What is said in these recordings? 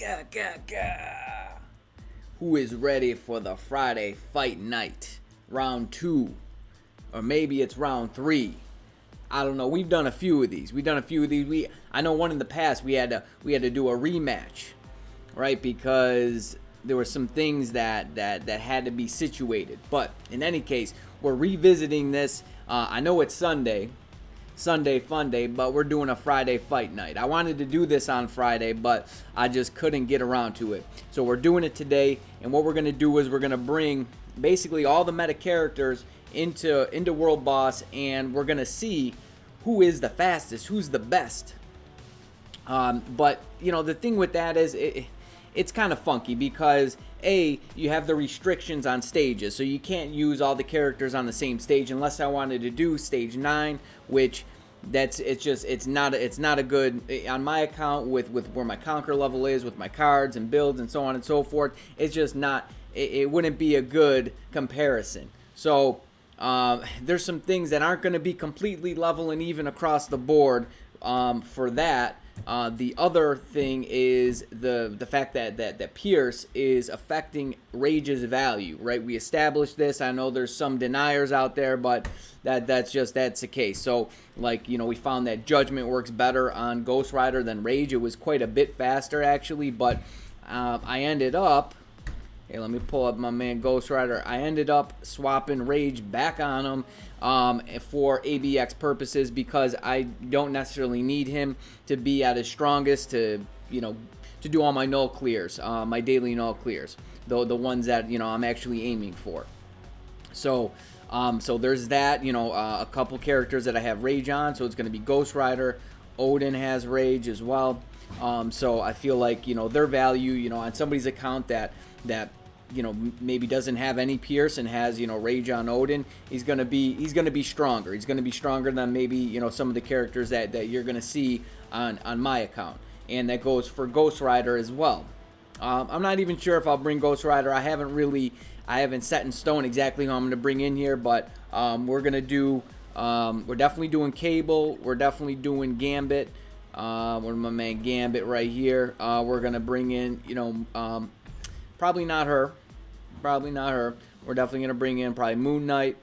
Gah, gah, gah. Who is ready for the Friday fight night? Round 2. Or maybe it's round 3. I don't know. We've done a few of these. I know one in the past we had to do a rematch, right? Because there were some things that had to be situated. But in any case, we're revisiting this. I know it's Sunday fun day, but we're doing a Friday fight night. I wanted to do this on Friday, but I just couldn't get around to it. So we're doing it today, and what we're going to do is we're going to bring basically all the meta characters into World Boss, and we're going to see who is the fastest, who's the best. But, you know, the thing with that is it's kind of funky because, A, you have the restrictions on stages, so you can't use all the characters on the same stage unless I wanted to do stage 9, which it's not a good, on my account with where my conquer level is, with my cards and builds and so on and so forth, it's just not, it wouldn't be a good comparison. So there's some things that aren't going to be completely level and even across the board for that. The other thing is the fact that Pierce is affecting Rage's value, right? We established this. I know there's some deniers out there, but that's the case. So, like, you know, we found that Judgment works better on Ghost Rider than Rage. It was quite a bit faster, actually, but I ended up... Hey, let me pull up my man Ghost Rider. I ended up swapping Rage back on him for ABX purposes because I don't necessarily need him to be at his strongest to do all my null clears, my daily null clears, the ones that, you know, I'm actually aiming for. So there's that, you know, a couple characters that I have Rage on, so it's going to be Ghost Rider. Odin has Rage as well. So I feel like, you know, their value, you know, on somebody's account that you know, maybe doesn't have any Pierce and has, you know, Rage on Odin, he's gonna be stronger. He's gonna be stronger than maybe, you know, some of the characters that you're gonna see on my account, and that goes for Ghost Rider as well. I'm not even sure if I'll bring Ghost Rider. I haven't set in stone exactly who I'm gonna bring in here, but we're definitely doing Cable. We're definitely doing Gambit. Where's my man Gambit right here? We're gonna bring in, you know, probably not her. We're definitely gonna bring in probably Moon Knight.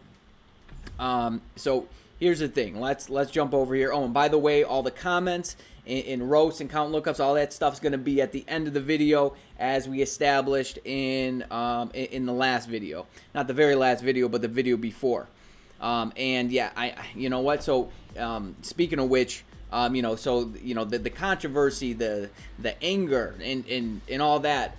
So here's the thing. Let's jump over here. Oh, and by the way, all the comments in roasts and count lookups, all that stuff's gonna be at the end of the video, as we established in the last video. Not the very last video, but the video before. And yeah, you know what? So speaking of which. You know, so, you know, the controversy, the anger, and all that,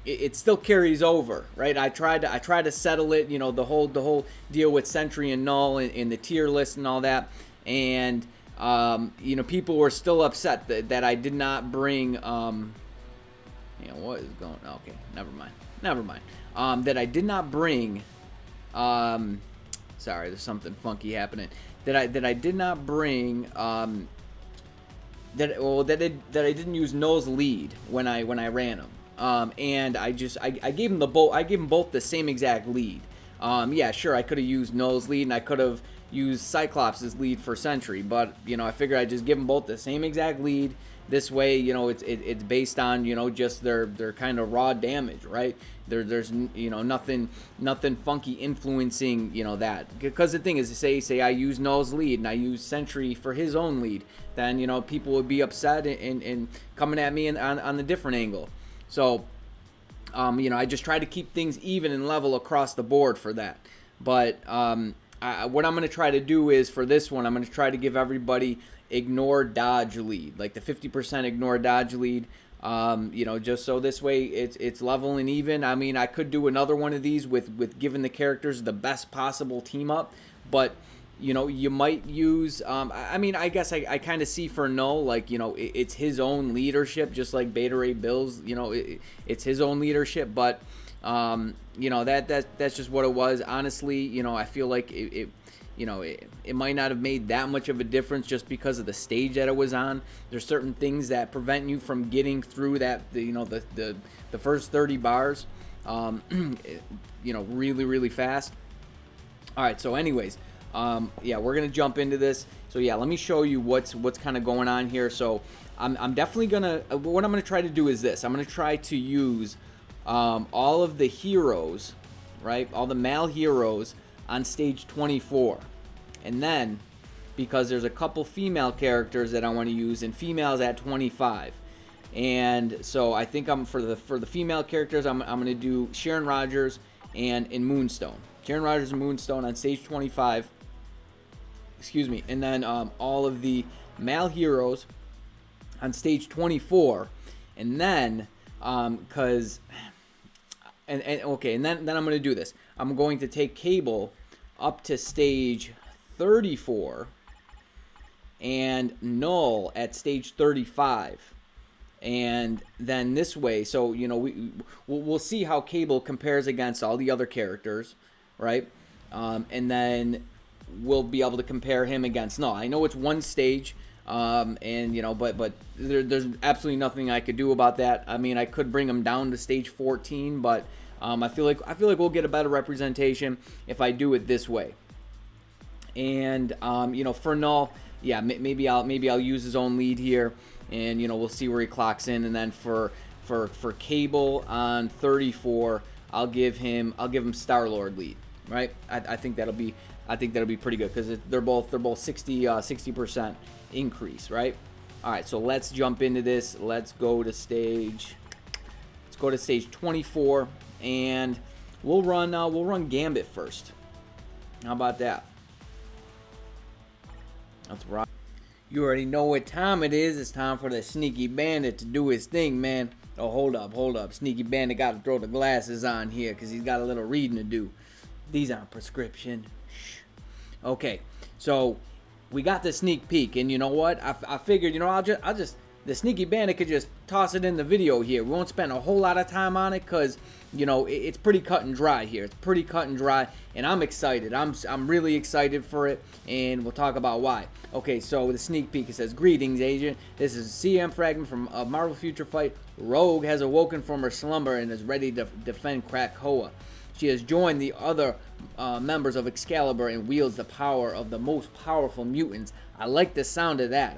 it still carries over, right? I tried to settle it, you know, the whole deal with Sentry and Null and the tier list and all that, and you know, people were still upset that I did not bring, you know, what is going? Okay, never mind. That I did not bring. Sorry, there's something funky happening. That I did not bring. That I didn't use Null's lead when I ran him, and I gave him both the same exact lead. Yeah, sure, I could have used Null's lead and I could have used Cyclops' lead for Sentry, but, you know, I figured I'd just give them both the same exact lead. This way, you know, it's based on, you know, just their kind of raw damage, right? There's you know, nothing funky influencing, you know, that. Because the thing is, say I use Null's lead and I use Sentry for his own lead, then, you know, people would be upset and coming at me on the different angle. So you know, I just try to keep things even and level across the board for that. But what I'm going to try to do is, for this one, I'm going to try to give everybody ignore dodge lead, like the 50% ignore dodge lead, you know, just so this way it's level and even. I mean, I could do another one of these with giving the characters the best possible team up, but, you know, you might use, I mean, I guess I kind of see for Null, like, you know, it's his own leadership, just like Beta Ray Bill's, you know, it's his own leadership, but, you know, that's just what it was. Honestly, you know, I feel like you know, it might not have made that much of a difference just because of the stage that it was on. There's certain things that prevent you from getting through that, you know, the first 30 bars, you know, really fast. All right, so anyways, yeah, we're gonna jump into this. So yeah, let me show you what's kind of going on here. So I'm definitely gonna, what I'm gonna try to do is this. I'm gonna try to use all of the heroes, right? All the male heroes on stage 24. And then, because there's a couple female characters that I want to use, and females at 25. And so I think I'm for the female characters, I'm gonna do Sharon Rogers and Moonstone. Sharon Rogers and Moonstone on stage 25. Excuse me. And then all of the male heroes on stage 24. And then because and then I'm gonna do this. I'm going to take Cable up to stage 34 and Null at stage 35. And then this way, so you know, we'll see how Cable compares against all the other characters, right? And then we'll be able to compare him against Null. I know it's one stage, and you know, but there's absolutely nothing I could do about that. I mean, I could bring him down to stage 14, but I feel like we'll get a better representation if I do it this way. And you know, for Null, yeah, maybe I'll use his own lead here. And you know, we'll see where he clocks in. And then for Cable on 34, I'll give him Star-Lord lead, right? I think that'll be pretty good because they're both 60% increase, right? All right, so let's jump into this. Let's go to stage 24, and we'll run Gambit first. How about that? That's right. You already know what time it is. It's time for the Sneaky Bandit to do his thing, man. Oh, hold up. Sneaky Bandit got to throw the glasses on here because he's got a little reading to do. These aren't prescription. Shh. Okay, so we got the sneak peek, and you know what? I figured, you know, I'll just the Sneaky Bandit could just toss it in the video here. We won't spend a whole lot of time on it because, you know, it's pretty cut and dry here. It's pretty cut and dry, and I'm excited. I'm really excited for it, and we'll talk about why. Okay, so the sneak peek, it says, "Greetings, Agent. This is a CM fragment from a Marvel Future Fight. Rogue has awoken from her slumber and is ready to defend Krakoa. She has joined the other members of Excalibur and wields the power of the most powerful mutants." I like the sound of that.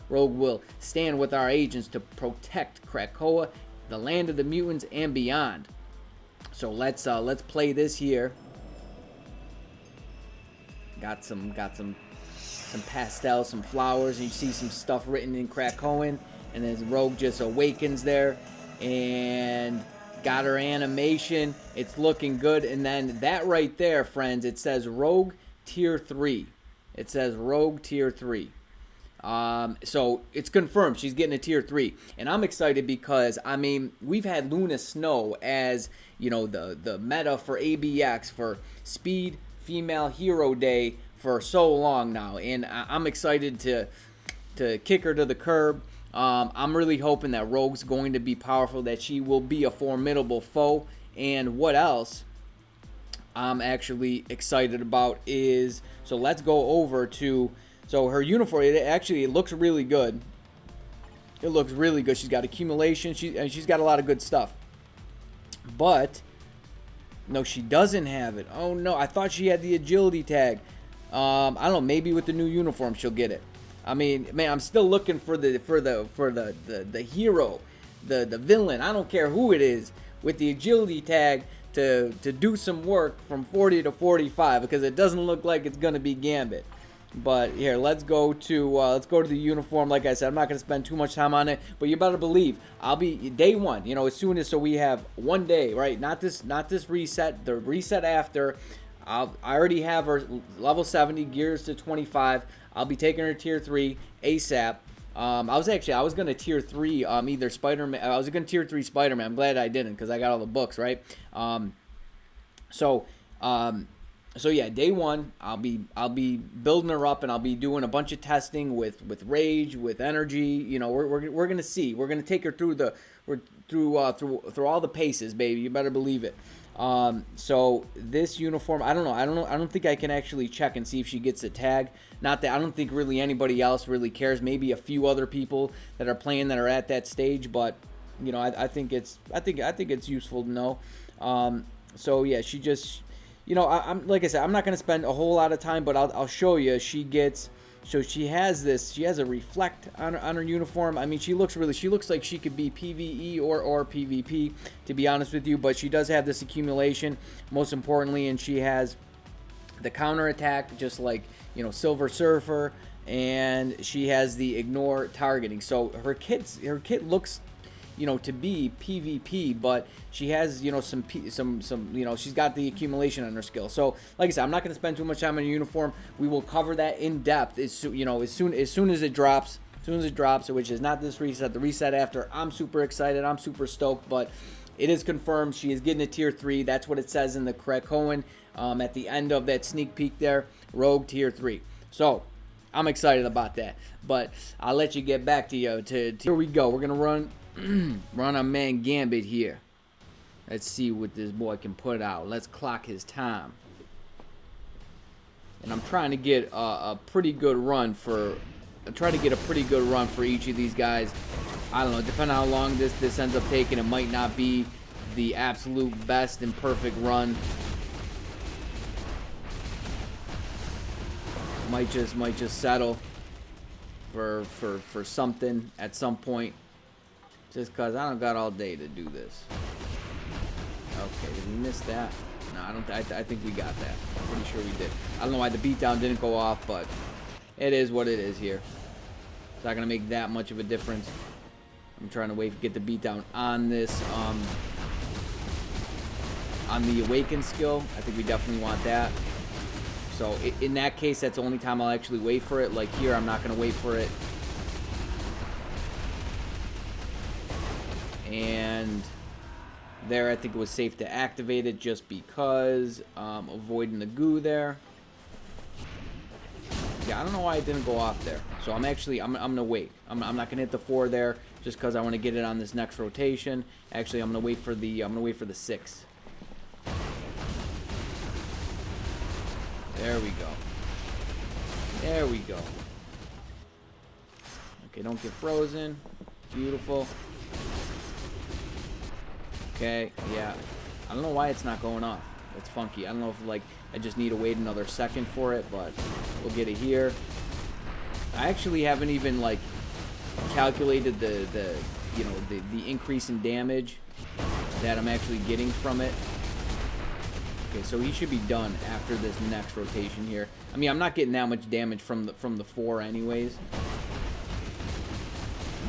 Rogue will stand with our agents to protect Krakoa, the land of the mutants, and beyond. So let's play this here. Got some pastels, some flowers, and you see some stuff written in Krakoan, and then Rogue just awakens there, and got her animation. It's looking good, and then that right there, friends, it says Rogue Tier 3. It says Rogue Tier 3. So it's confirmed she's getting a Tier 3. And I'm excited because, I mean, we've had Luna Snow as, you know, the meta for ABX, for Speed Female Hero Day for so long now. And I'm excited to kick her to the curb. I'm really hoping that Rogue's going to be powerful, that she will be a formidable foe. And what else I'm actually excited about is, so let's go over to, so her uniform, it looks really good. It looks really good. She's got accumulation, she's got a lot of good stuff. But no, she doesn't have it. Oh no, I thought she had the agility tag. I don't know, maybe with the new uniform she'll get it. I mean, man, I'm still looking for the hero, the villain. I don't care who it is, with the agility tag to do some work from 40 to 45, because it doesn't look like it's gonna be Gambit. But here, let's go to the uniform. Like I said, I'm not gonna spend too much time on it, but you better believe I'll be day one. You know, as soon as, so we have one day, right? Not this reset. The reset after. I already have her level 70, gears to 25. I'll be taking her Tier 3 ASAP. I was gonna Tier 3 either Spider-Man. I was gonna Tier 3 Spider-Man. I'm glad I didn't, because I got all the books, right? So yeah, day one, I'll be building her up, and I'll be doing a bunch of testing with rage, with energy. You know, we're gonna see. We're gonna take her through through all the paces, baby. You better believe it. So this uniform, I don't know. I don't think I can actually check and see if she gets a tag. Not that I don't think really anybody else really cares. Maybe a few other people that are playing that are at that stage, but you know, I think it's useful to know. So yeah, she just, you know, I'm like I said, I'm not gonna spend a whole lot of time, but I'll show you. She gets So she has this. She has a reflect on her uniform. I mean, she looks like she could be PvE or PvP, to be honest with you. But she does have this accumulation, most importantly, and she has the counter attack, just like, you know, Silver Surfer, and she has the ignore targeting. So her kit looks, you know, to be PvP, but she has, you know, some you know, she's got the accumulation on her skill. So like I said, I'm not going to spend too much time on a uniform. We will cover that in depth as soon as it drops, which is not this reset, the reset after. I'm super excited, I'm super stoked, but it is confirmed she is getting a tier 3. That's what it says in the Krakoan at the end of that sneak peek there. Rogue tier 3. So I'm excited about that, but I'll let you get back to you. Here we go. We're gonna run our man Gambit here. Let's see what this boy can put out. Let's clock his time. And I'm trying to get a pretty good run for. Each of these guys. I don't know. Depending on how long this ends up taking, it might not be the absolute best and perfect run. Might just settle for something at some point. Just because I don't got all day to do this. Okay, did we miss that? No, I don't. I think we got that. I'm pretty sure we did. I don't know why the beatdown didn't go off, but it is what it is here. It's not gonna make that much of a difference. I'm trying to get the beatdown on this on the awaken skill. I think we definitely want that. So in that case, that's the only time I'll actually wait for it. Like here, I'm not gonna wait for it. And there, I think it was safe to activate it just because avoiding the goo there. Yeah, I don't know why it didn't go off there. So I'm gonna wait. I'm not gonna hit the 4 there just because I want to get it on this next rotation. Actually, I'm gonna wait for the 6. There we go. There we go. Okay, don't get frozen. Beautiful. Okay, yeah. I don't know why it's not going off. That's funky. I don't know if, like, I just need to wait another second for it, but we'll get it here. I actually haven't even, like, calculated the increase in damage that I'm actually getting from it. Okay, so he should be done after this next rotation here. I mean, I'm not getting that much damage from the 4 anyways.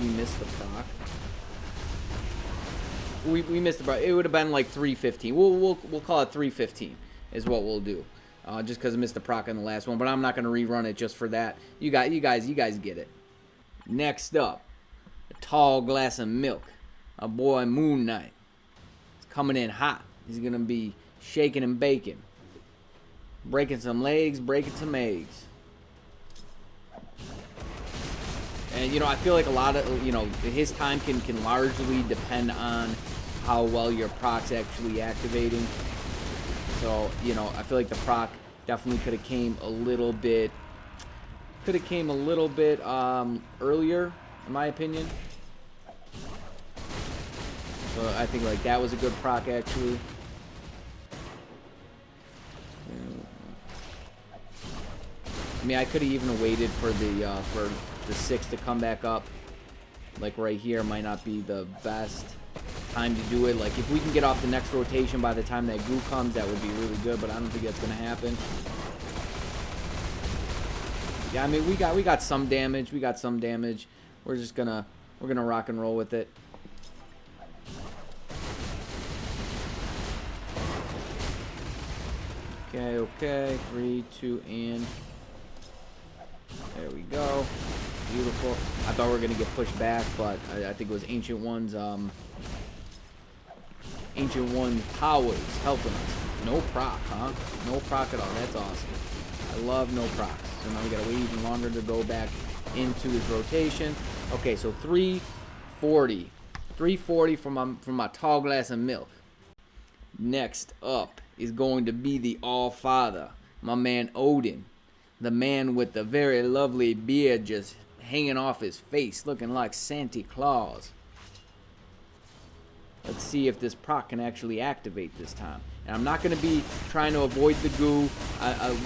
We missed the proc. We missed the proc. It would have been like 315. We'll call it 315 is what we'll do. Just because I missed the proc on the last one, but I'm not going to rerun it just for that. You guys get it. Next up, a tall glass of milk. Our boy Moon Knight. He's coming in hot. He's going to be shaking and baking. Breaking some legs, breaking some eggs. And, you know, I feel like a lot of, you know, his time can largely depend on how well your proc's actually activating. So, you know, I feel like the proc definitely could have came a little bit earlier, in my opinion. So I think, like, that was a good proc, actually. I mean, I could have even waited for the 6 to come back up. Like right here might not be the best time to do it. Like if we can get off the next rotation by the time that GOOOO comes, that would be really good, but I don't think that's gonna happen. Yeah, I mean we got some damage. We're gonna rock and roll with it. Okay, 3, 2, and there we go. Beautiful. I thought we were gonna get pushed back, but I think it was Ancient One's powers helping us. No proc, huh? No proc at all. That's awesome. I love no procs. So now we gotta wait even longer to go back into his rotation. Okay, so 340. 340 from my tall glass of milk. Next up is going to be the All-Father, my man Odin. The man with the very lovely beard just hanging off his face, looking like Santa Claus. Let's see if this proc can actually activate this time. And I'm not going to be trying to avoid the goo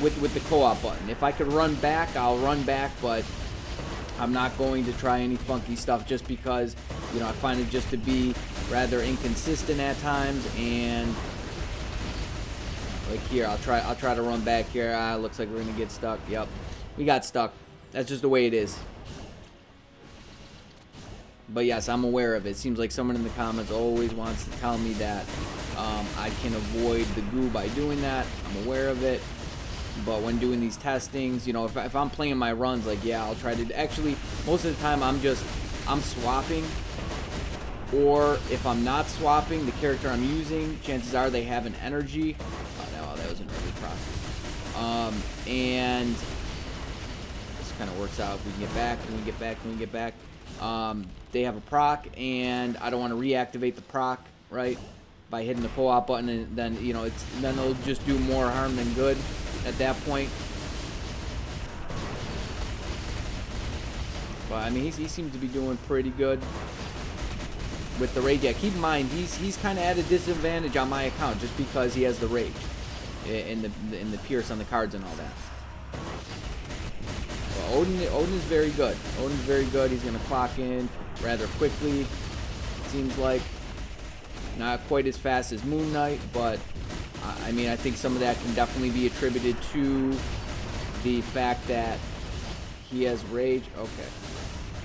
with the co-op button. If I could run back, I'll run back, but I'm not going to try any funky stuff just because, you know, I find it just to be rather inconsistent at times. And like here, I'll try to run back here. Looks like we're going to get stuck. Yep, we got stuck. That's just the way it is. But yes, I'm aware of it. It seems like someone in the comments always wants to tell me that I can avoid the goo by doing that. I'm aware of it. But when doing these testings, you know, if I'm playing my runs, like, yeah, I'll try to... Actually, most of the time, I'm swapping. Or if I'm not swapping, the character I'm using, chances are they have an energy. Oh, no, that was an early proc. And this kind of works out. If we can get back, can we get back, can we get back? They have a proc, and I don't want to reactivate the proc, right? By hitting the co-op button, and then, you know, then it'll just do more harm than good at that point. But I mean, he seems to be doing pretty good with the rage. Yeah, keep in mind he's kind of at a disadvantage on my account just because he has the rage in the pierce on the cards and all that. But Odin is very good. Odin's very good. He's gonna clock in rather quickly. It seems like not quite as fast as Moon Knight, but I mean, I think some of that can definitely be attributed to the fact that he has rage. Okay.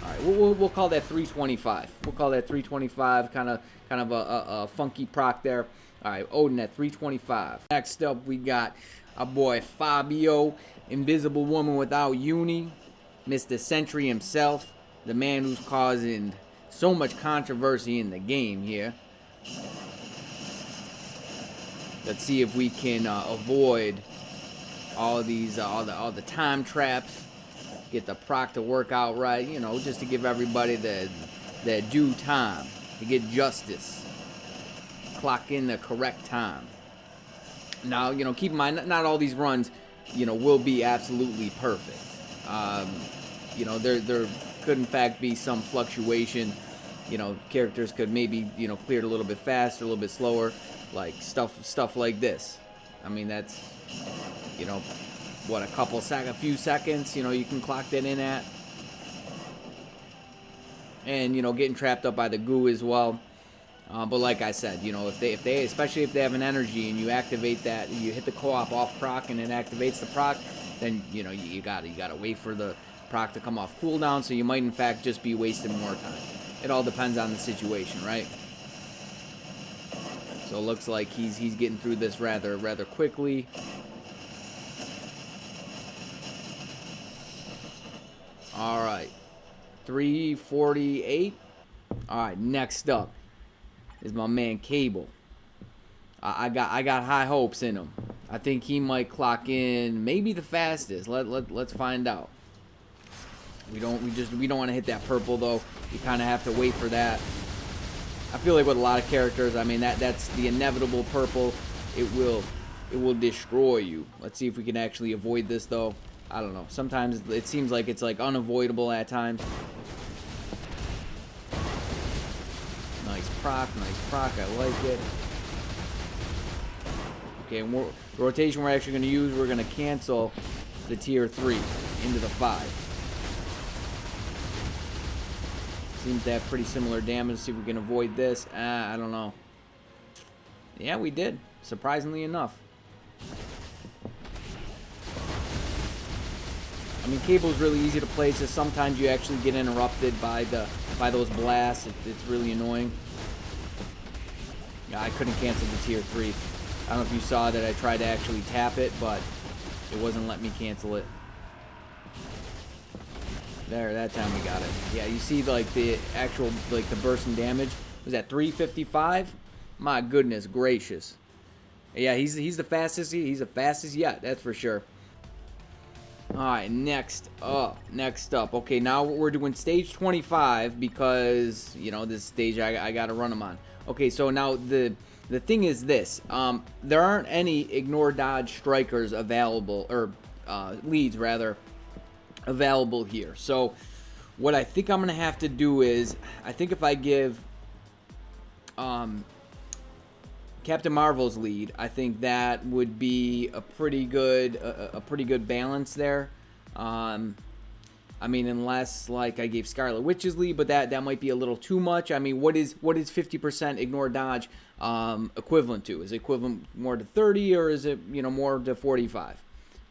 All right, we'll call that 325. We'll call that 325, kind of a funky proc there. All right, Odin at 325. Next up, we got our boy Fabio, Invisible Woman Without Uni, Mr. Sentry himself, the man who's causing so much controversy in the game here. Let's see if we can avoid all of these, all the time traps. Get the proc to work out right, you know, just to give everybody the due time to get justice. Clock in the correct time. Now, you know, keep in mind, not all these runs, you know, will be absolutely perfect. You know, there could in fact be some fluctuation. You know, characters could maybe, you know, clear it a little bit faster, a little bit slower, like stuff like this. I mean, that's, you know, what, a few seconds, you know, you can clock that in at. And, you know, getting trapped up by the goo as well. But like I said, you know, if they especially if they have an energy and you activate that, you hit the co-op off proc and it activates the proc, then, you know, you gotta wait for the proc to come off cooldown, so you might in fact just be wasting more time. It all depends on the situation, right? So it looks like he's getting through this rather quickly. All right, 348. All right, next up is my man Cable. I got high hopes in him. I think he might clock in maybe the fastest. Let's find out. We don't want to hit that purple though. You kind of have to wait for that. I feel like with a lot of characters, I mean that's the inevitable purple. It will destroy you. Let's see if we can actually avoid this though. I don't know. Sometimes it seems like it's like unavoidable at times. Nice proc, I like it. Okay, and the rotation we're actually going to use, we're going to cancel the tier 3 into the 5. Seems to have pretty similar damage. See if we can avoid this. I don't know. Yeah, we did, surprisingly enough. I mean, Cable's really easy to play. It's just sometimes you actually get interrupted by those blasts. It's really annoying. Yeah, I couldn't cancel the tier 3. I don't know if you saw that I tried to actually tap it, but it wasn't letting me cancel it. There, that time we got it. Yeah, you see like the actual, like the burst in damage was at 355. My goodness gracious. Yeah, he's the fastest. He's the fastest yet. That's for sure. All right, next up. Okay, now we're doing stage 25 because, you know, this stage I got to run them on. Okay, so now the thing is this. There aren't any ignore dodge strikers available, or leads rather, available here. So what I think I'm going to have to do is, I think if I give Captain Marvel's lead. I think that would be a pretty good balance there. I mean, unless like I gave Scarlet Witch's lead, but that might be a little too much. I mean, what is 50% ignore dodge equivalent to? Is it equivalent more to 30, or is it, you know, more to 45?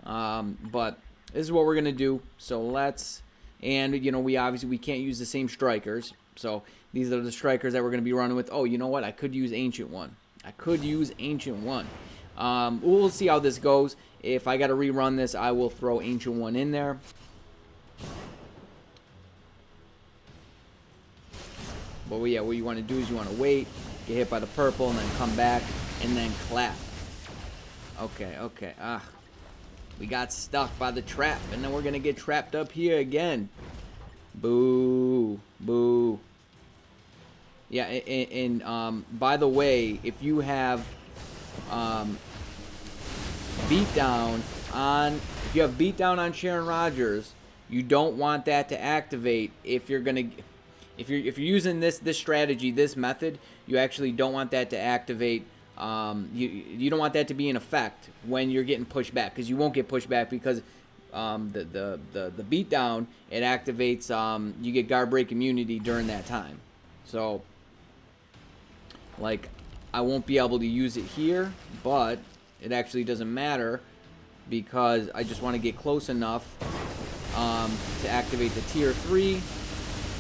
But this is what we're gonna do. So let's, and you know, we can't use the same strikers. So these are the strikers that we're gonna be running with. Oh, you know what? I could use Ancient One. We'll see how this goes. If I got to rerun this, I will throw Ancient One in there. But yeah, what you want to do is you want to wait, get hit by the purple, and then come back, and then clap. Okay. We got stuck by the trap, and then we're going to get trapped up here again. Boo. Yeah, and by the way, if you have beatdown on Sharon Rogers, you don't want that to activate. If you're using this strategy, this method, you actually don't want that to activate. You don't want that to be in effect when you're getting pushed back, because you won't get pushed back, because the beatdown, it activates. You get guard break immunity during that time. So, like, I won't be able to use it here, but it actually doesn't matter, because I just want to get close enough to activate the tier 3,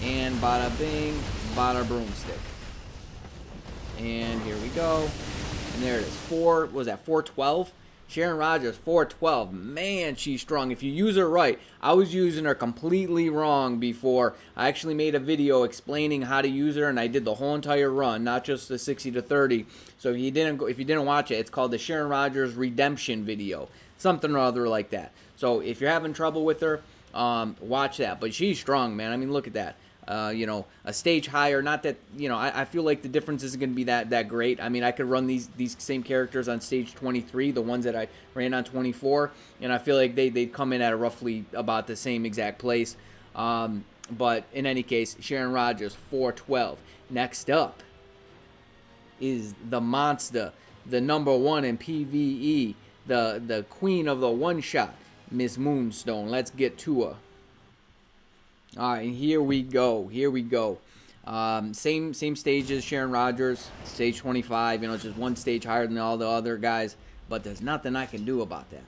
and bada bing, bada broomstick. And here we go. And there it is. 412? Sharon Rogers, 412. Man, she's strong. If you use her right. I was using her completely wrong before. I actually made a video explaining how to use her, and I did the whole entire run, not just the 60 to 30. So if you didn't watch it, it's called the Sharon Rogers Redemption video. Something or other like that. So if you're having trouble with her, watch that. But she's strong, man. I mean, look at that. You know, a stage higher. Not that, you know, I feel like the difference isn't going to be that great. I mean, I could run these same characters on stage 23, the ones that I ran on 24, and I feel like they'd come in at roughly about the same exact place. But in any case, Sharon Rogers, 412. Next up is the monster, the #1 in PvE, the queen of the one-shot, Miss Moonstone. Let's get to her. All right, here we go. Same stage as Sharon Rogers, stage 25. You know, just one stage higher than all the other guys. But there's nothing I can do about that.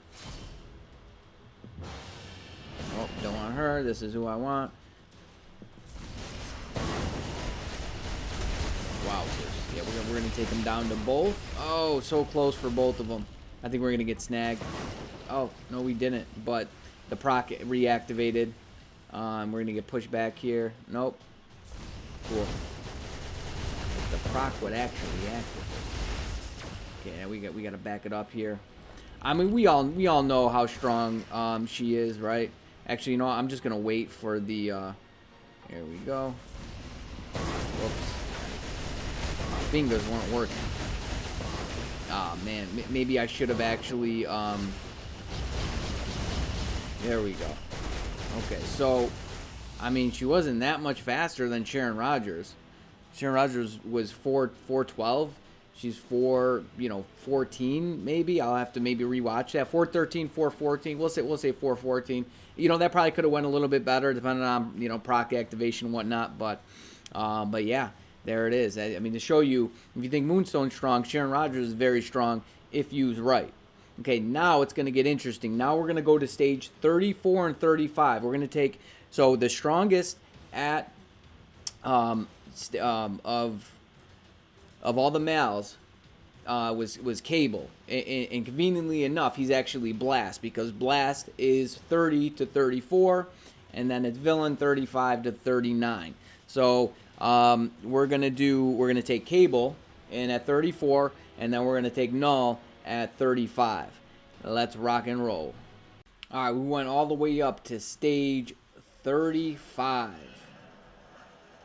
Oh, don't want her. This is who I want. Wow. Yeah, we're gonna take them down to both. Oh, so close for both of them. I think we're gonna get snagged. Oh no, we didn't. But the proc reactivated. We're gonna get pushed back here. Nope. Cool. If the proc would actually activate. Okay, now we got to back it up here. I mean, we all know how strong she is, right? Actually, you know what? I'm just gonna wait for the. Here we go. Whoops. My fingers weren't working. Oh man, maybe I should have actually. There we go. Okay, so, I mean, she wasn't that much faster than Sharon Rogers. Sharon Rogers was 412. She's 414 maybe. I'll have to maybe rewatch that. 413, 414. We'll say 414. You know, that probably could have went a little bit better depending on, you know, proc activation and whatnot. But yeah, there it is. I mean, to show you, if you think Moonstone's strong, Sharon Rogers is very strong if used right. Okay, now it's going to get interesting. Now we're going to go to stage 34 and 35. We're going to take, so the strongest at of all the males was Cable. And conveniently enough, he's actually Blast, because Blast is 30 to 34, and then it's Villain 35 to 39. So we're gonna take Cable in at 34, and then we're gonna take Null at 35. Let's rock and roll. All right, we went all the way up to stage 35.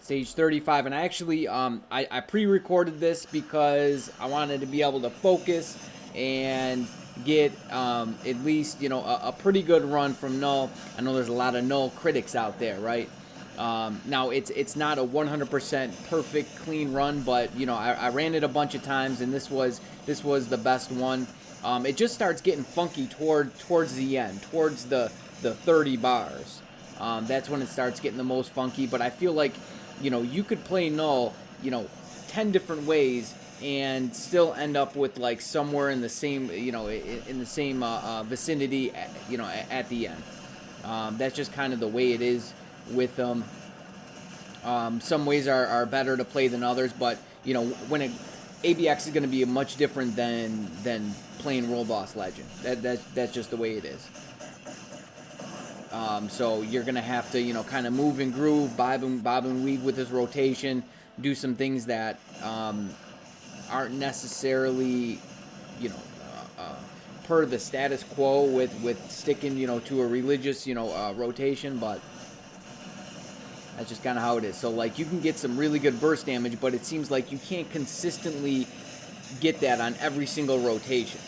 Stage 35, and I actually I pre-recorded this because I wanted to be able to focus and get at least, you know, a pretty good run from Null. I know there's a lot of Null critics out there, right? Now it's not a 100% perfect clean run, but you know I ran it a bunch of times, and this was the best one. It just starts getting funky towards the end, towards the 30 bars. That's when it starts getting the most funky. But I feel like, you know, you could play Null, you know, 10 different ways and still end up with like somewhere in the same, you know, in the same vicinity, you know, at the end. That's just kind of the way it is with them. Some ways are better to play than others, but you know, when ABX is going to be much different than playing World Boss Legend. That's just the way it is. So you're going to have to, you know, kind of move and groove, bob and weave with this rotation, do some things that aren't necessarily, you know, per the status quo with sticking, you know, to a religious, you know, rotation, but that's just kind of how it is. So, like, you can get some really good burst damage, but it seems like you can't consistently get that on every single rotation.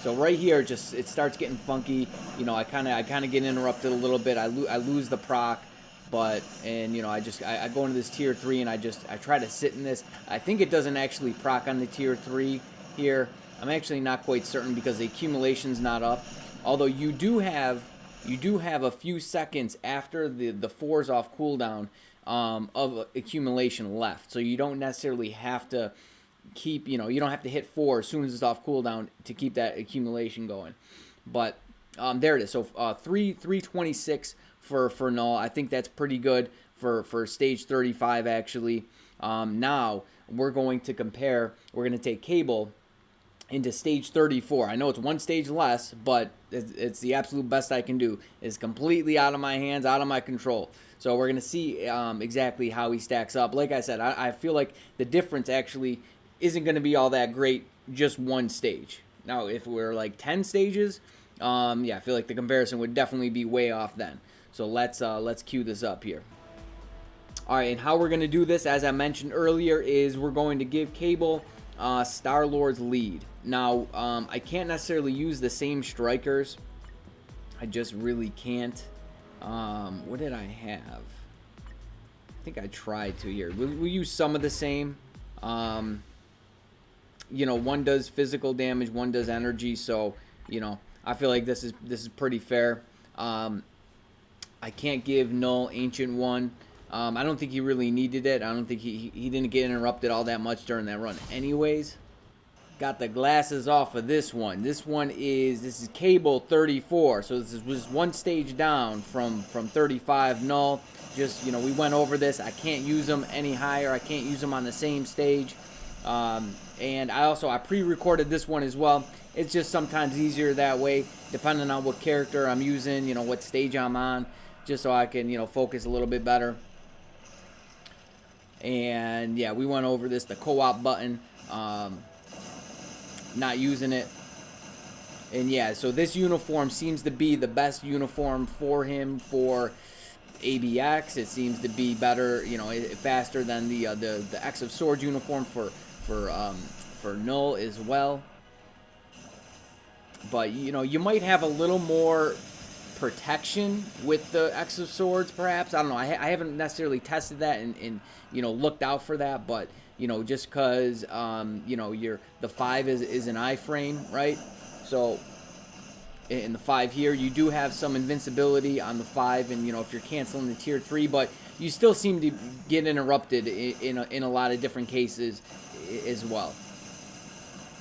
So right here, just it starts getting funky. You know, I kind of get interrupted a little bit. I lose the proc, and you know, I go into this tier 3 and I try to sit in this. I think it doesn't actually proc on the tier 3 here. I'm actually not quite certain because the accumulation's not up. Although you do have a few seconds after the 4's off cooldown of accumulation left. So you don't necessarily have to keep, you know, you don't have to hit 4 as soon as it's off cooldown to keep that accumulation going. But there it is. So 326 for Null. I think that's pretty good for stage 35 actually. Now we're going to compare. We're going to take Cable into stage 34. I know it's one stage less, but it's the absolute best I can do. It's completely out of my hands, out of my control. So we're going to see exactly how he stacks up. Like I said, I feel like the difference actually isn't going to be all that great just one stage. Now, if we're like 10 stages, yeah, I feel like the comparison would definitely be way off then. So let's cue this up here. All right, and how we're going to do this, as I mentioned earlier, is we're going to give Cable Star-Lord's lead. Now, I can't necessarily use the same strikers. I just really can't. What did I have? I think I tried to here. We'll use some of the same. You know, one does physical damage, one does energy. So, you know, I feel like this is pretty fair. I can't give Null Ancient One. I don't think he really needed it. I don't think he didn't get interrupted all that much during that run anyways. Got the glasses off of this one. This is Cable 34. So this was one stage down from 35 Null. Just, you know, we went over this. I can't use them any higher. I can't use them on the same stage. And I pre-recorded this one as well. It's just sometimes easier that way, depending on what character I'm using, you know, what stage I'm on, just so I can, you know, focus a little bit better. And yeah, we went over this, the co-op button, not using it. And yeah, so this uniform seems to be the best uniform for him for ABX. It seems to be better, you know, faster than the X of Swords uniform for Null as well. But you know, you might have a little more protection with the X of Swords, perhaps. I don't know. I haven't necessarily tested that and you know, looked out for that, but you know, just because you know, the 5 is an iframe, right? So in the 5 here, you do have some invincibility on the 5, and you know, if you're canceling the tier 3, but you still seem to get interrupted in a lot of different cases as well.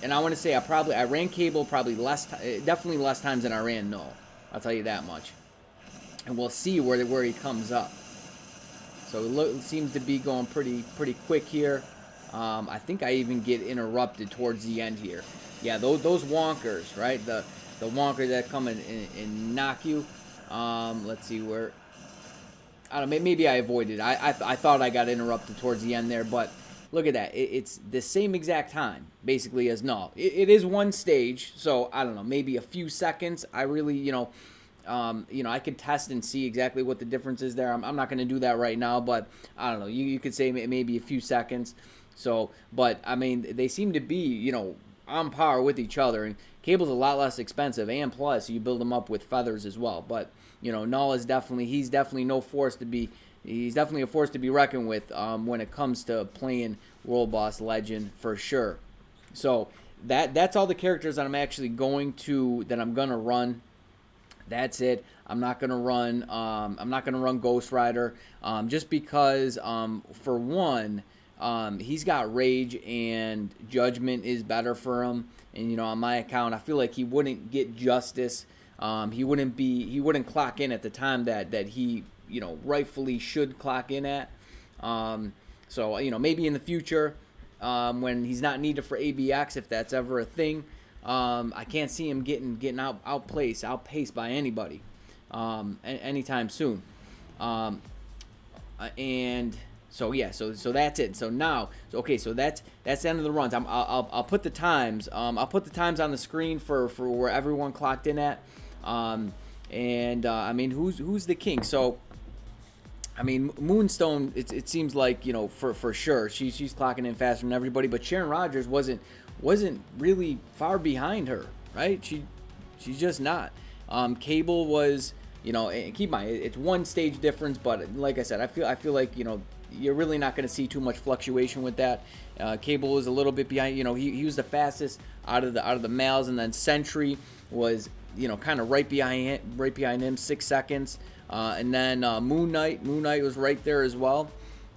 And I want to say I ran Cable probably definitely less times than I ran Null. I'll tell you that much. And we'll see where he comes up. So it seems to be going pretty quick here. I think I even get interrupted towards the end here. Yeah, those wonkers, right? The wonkers that come and knock you. Let's see where. I don't know. Maybe I avoided. I thought I got interrupted towards the end there, but look at that. It's the same exact time, basically, as Null. It is one stage, so I don't know, maybe a few seconds. I really, you know, I could test and see exactly what the difference is there. I'm not going to do that right now, but I don't know. You could say maybe a few seconds. So, but I mean, they seem to be, you know, on par with each other. And Cable's a lot less expensive, and plus you build them up with feathers as well. But you know, Null is he's definitely no force to be he's definitely a force to be reckoned with when it comes to playing World Boss Legend for sure. So that's all the characters that I'm actually that I'm gonna run. That's it. I'm not gonna run Ghost Rider, just because for one, he's got Rage and Judgment is better for him. And on my account, I feel like he wouldn't get justice. He wouldn't clock in at the time that he rightfully should clock in at. So maybe in the future, when he's not needed for ABX, if that's ever a thing, I can't see him getting outpaced by anybody anytime soon. And so yeah, so that's it. So now, okay, so that's the end of the runs. I'll put the times. I'll put the times on the screen for where everyone clocked in at. I mean, who's the king? So I mean, Moonstone, it seems like for sure she's clocking in faster than everybody. But Sharon Rogers wasn't really far behind her, right? She's just not. Cable was, and keep in mind it's one stage difference, but like I said, I feel like you're really not going to see too much fluctuation with that. Cable was a little bit behind. He was the fastest out of the males, and then Sentry was kind of right behind him, 6 seconds. And then Moon Knight was right there as well.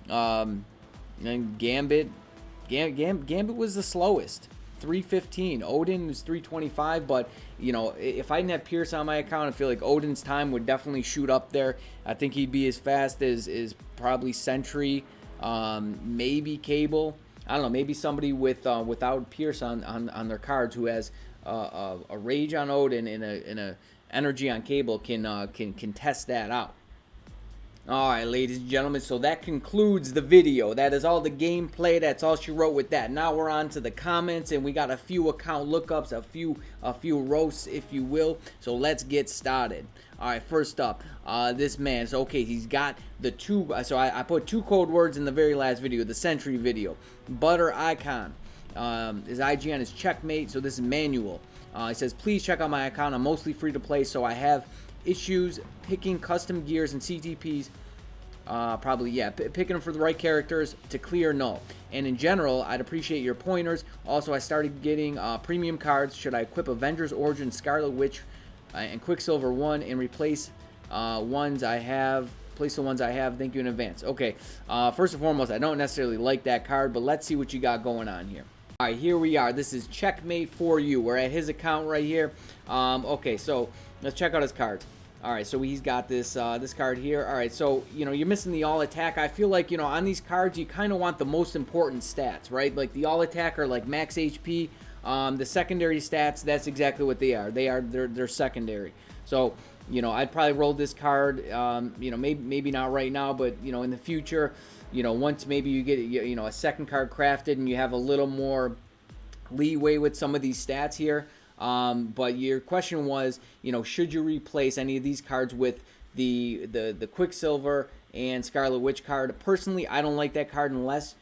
And Gambit was the slowest, 3:15. Odin was 3:25, but if I didn't have Pierce on my account, I feel like Odin's time would definitely shoot up there. I think he'd be as fast as probably Sentry, maybe Cable. I don't know, maybe somebody without Pierce on their cards who has a Rage on Odin and a Energy on Cable can test that out. Alright, ladies and gentlemen, so that concludes the video. That is all the gameplay. That's all she wrote with that. Now we're on to the comments, and we got a few account lookups, a few roasts, if you will. So let's get started. Alright, first up, this man. So okay, he's got the two. So I put 2 code words in the very last video, the Sentry video. Butter Icon. His IG on his Checkmate. So this is Manual. He says, please check out my account. I'm mostly free to play, so I have issues picking custom gears and CTPs. Picking them for the right characters to clear Null. And in general, I'd appreciate your pointers. Also, I started getting premium cards. Should I equip Avengers Origin, Scarlet Witch, and Quicksilver 1 and replace ones I have? Place the ones I have. Thank you in advance. Okay, first and foremost, I don't necessarily like that card, but let's see what you got going on here. Alright, here we are. This is Checkmate for you. We're at his account right here. Okay, so let's check out his cards. Alright, so he's got this this card here. Alright, so you're missing the all attack. I feel like on these cards you kind of want the most important stats, right? Like the all attack are like max HP. The secondary stats, that's exactly what they are. They're secondary. So I'd probably roll this card. Maybe not right now, but in the future. Once maybe you get a second card crafted and you have a little more leeway with some of these stats here. But your question was, should you replace any of these cards with the Quicksilver and Scarlet Witch card? Personally, I don't like that card unless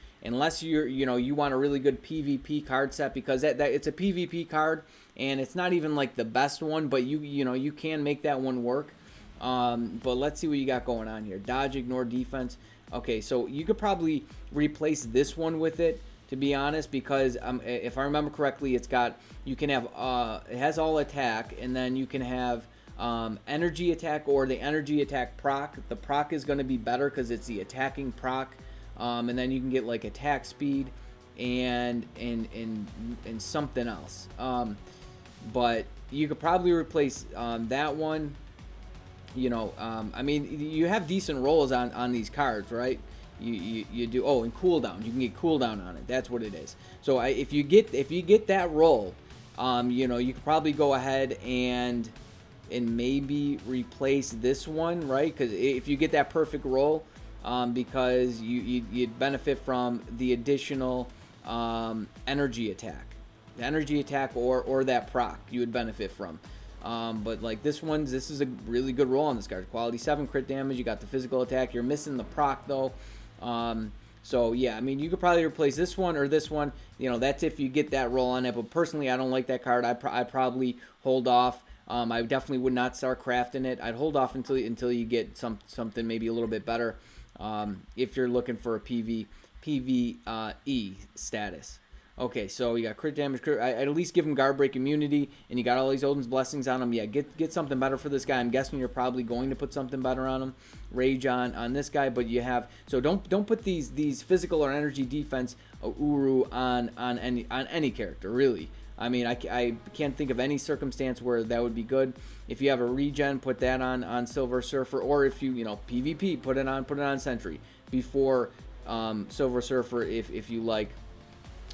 you want a really good PvP card set, because that it's a PvP card and it's not even like the best one, but you can make that one work. But let's see what you got going on here. Dodge, ignore, defense. Okay, so you could probably replace this one with it, to be honest, because if I remember correctly, it has all attack, and then you can have energy attack or the energy attack proc. The proc is going to be better because it's the attacking proc, and then you can get like attack speed and something else. But you could probably replace that one. I mean, you have decent rolls on these cards, right? You do. Oh, and cooldown. You can get cooldown on it. That's what it is. So if you get that roll, you could probably go ahead and maybe replace this one, right? Because if you get that perfect roll, because you'd benefit from the additional energy attack, or that proc you would benefit from. But like this is a really good roll on this card. Quality 7 crit damage. You got the physical attack. You're missing the proc though. So yeah, I mean, you could probably replace this one or this one. That's if you get that roll on it. But personally, I don't like that card. I'd probably hold off. I definitely would not start crafting it. I'd hold off until you get something maybe a little bit better. if you're looking for a PvE status. Okay, so you got crit damage. I'd at least give him guard break immunity, and you got all these Odin's blessings on him. Yeah, get something better for this guy. I'm guessing you're probably going to put something better on him. Rage on this guy, but you have, so don't put these physical or energy defense Uru on any character really. I mean, I can't think of any circumstance where that would be good. If you have a regen, put that on Silver Surfer, or if you PvP, put it on Sentry before Silver Surfer if you like